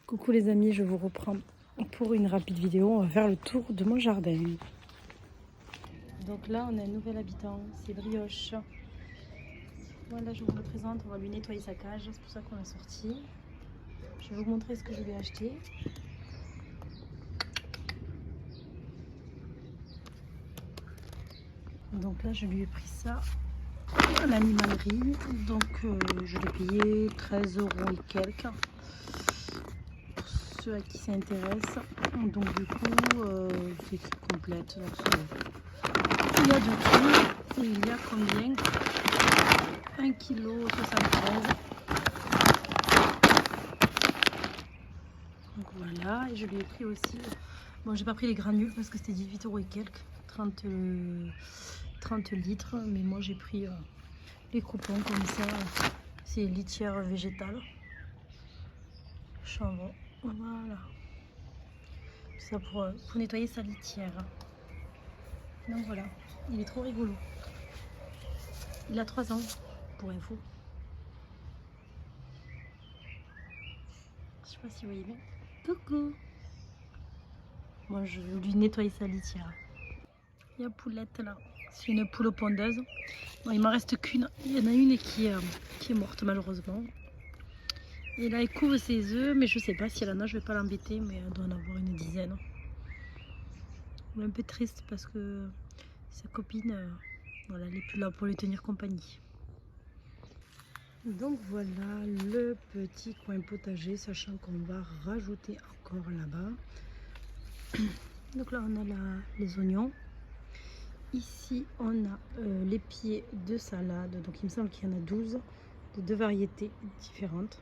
Coucou les amis, je vous reprends pour une rapide vidéo. On va faire le tour de mon jardin. Donc là, on a un nouvel habitant, c'est Brioche. Voilà, je vous le présente. On va lui nettoyer sa cage, c'est pour ça qu'on l'a sorti. Je vais vous montrer ce que je lui ai acheté. Donc là, je lui ai pris ça à l'animalerie. Donc je l'ai payé 13 € et quelques. Pour ceux à qui ça intéresse. Donc du coup, c'est écrit complète. Il y a de tout. Il y a combien? 1,73 kg. Donc voilà, et je lui ai pris aussi. Bon, j'ai pas pris les granules parce que c'était 18 € et quelques, 30 litres. Mais moi j'ai pris les croupons comme ça. C'est litière végétale. Chambon. Voilà. Ça pour nettoyer sa litière. Donc voilà, il est trop rigolo. Il a 3 ans, pour info. Je sais pas si vous voyez bien. Coucou. Moi je lui nettoie sa litière. Il y a Poulette là. C'est une poule pondeuse. Bon, il m'en reste qu'une. Il y en a une qui est morte malheureusement. Et là elle couvre ses œufs, mais je sais pas si elle en a, je vais pas l'embêter, mais elle doit en avoir une dizaine. Elle est un peu triste parce que sa copine, voilà, elle n'est plus là pour lui tenir compagnie. Donc voilà le petit coin potager, sachant qu'on va rajouter encore là-bas. Donc là on a les oignons. Ici on a les pieds de salade, donc il me semble qu'il y en a 12 de 2 variétés différentes.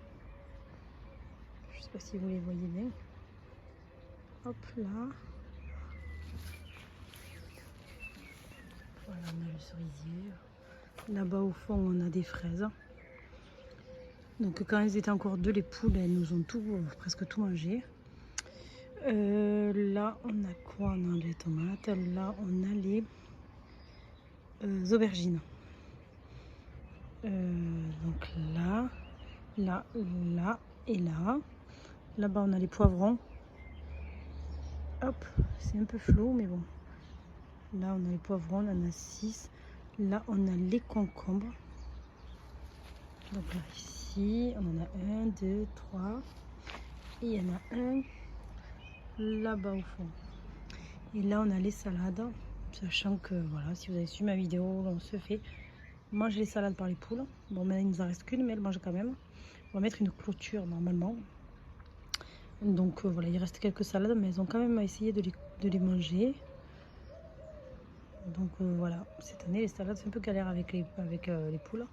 Je sais pas si vous les voyez bien. Hop là. Voilà, on a le cerisier. Là-bas au fond on a des fraises. Donc quand elles étaient encore deux, les poules, elles nous ont presque tout mangé. Là on a quoi? On a les tomates. Là on a les aubergines. Donc là et là. Là-bas on a les poivrons. Hop, c'est un peu flou mais bon. Là on a les poivrons, on en a 6. Là on a les concombres. Donc là ici on en a 1, 2, 3. Et il y en a un là-bas au fond. Et là on a les salades. Sachant que voilà, si vous avez suivi ma vidéo, on se fait manger les salades par les poules. Bon, maintenant il nous en reste qu'une, mais elle mange quand même. On va mettre une clôture normalement. Donc voilà, il reste quelques salades, mais elles ont quand même essayé de les manger. Donc voilà, cette année les salades c'est un peu galère avec les poules.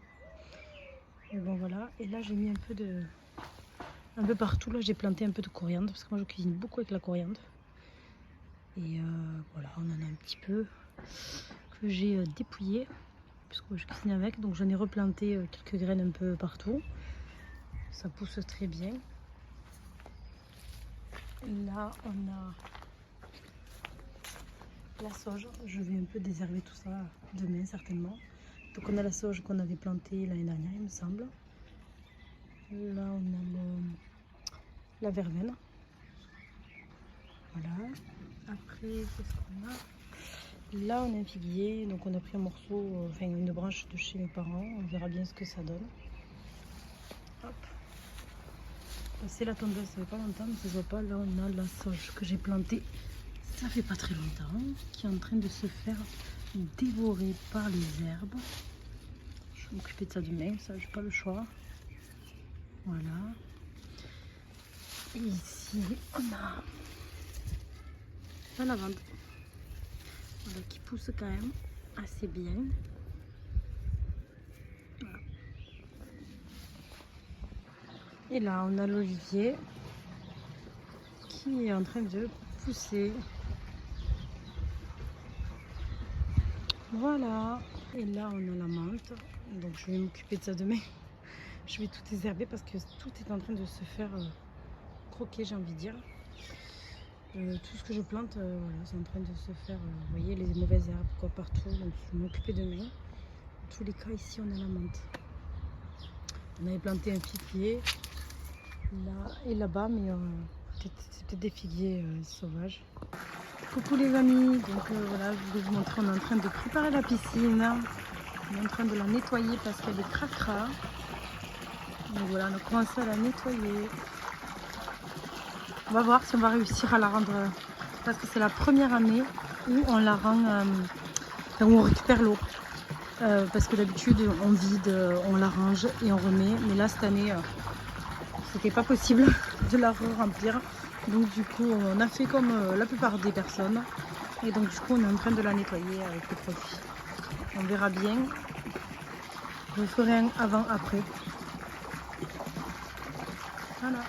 Et bon voilà, et là j'ai mis un peu partout, là j'ai planté un peu de coriandre, parce que moi je cuisine beaucoup avec la coriandre. Et voilà, on en a un petit peu que j'ai dépouillé, puisque je cuisine avec, donc j'en ai replanté quelques graines un peu partout. Ça pousse très bien. Là on a la sauge, je vais un peu désherber tout ça demain certainement. Donc on a la sauge qu'on avait plantée l'année dernière il me semble. Là on a la verveine. Voilà. Après qu'est-ce qu'on a? Là on a un figuier, donc on a pris un morceau, enfin une branche de chez mes parents, on verra bien ce que ça donne. Hop. C'est la tondeuse, ça fait pas longtemps mais ça se voit pas. Là on a la sauge que j'ai plantée, ça fait pas très longtemps, qui est en train de se faire dévorer par les herbes. Je vais m'occuper de ça demain, ça j'ai pas le choix. Voilà. Et ici on a la lavande, voilà, qui pousse quand même assez bien. Voilà. Et là on a l'olivier qui est en train de pousser. Voilà. Et là on a la menthe, donc je vais m'occuper de ça demain. Je vais tout désherber parce que tout est en train de se faire croquer, j'ai envie de dire. Tout ce que je plante, voilà, c'est en train de se faire, vous voyez, les mauvaises herbes quoi, partout. Donc je vais m'occuper demain. En tous les cas, ici on a la menthe. On avait planté un figuier. là et là-bas, mais c'est peut-être des figuiers sauvages. Coucou les amis, donc voilà, je voulais vous montrer, on est en train de préparer la piscine. On est en train de la nettoyer parce qu'il y a des cracras. Donc voilà, on a commencé à la nettoyer. On va voir si on va réussir à la rendre, parce que c'est la première année où on la rend, où on récupère l'eau. Parce que d'habitude on vide, on l'arrange et on remet. Mais là cette année, c'était pas possible de la remplir. Donc du coup on a fait comme la plupart des personnes. Et donc du coup on est en train de la nettoyer avec le produit. On verra bien. Je ferai un avant-après. Voilà.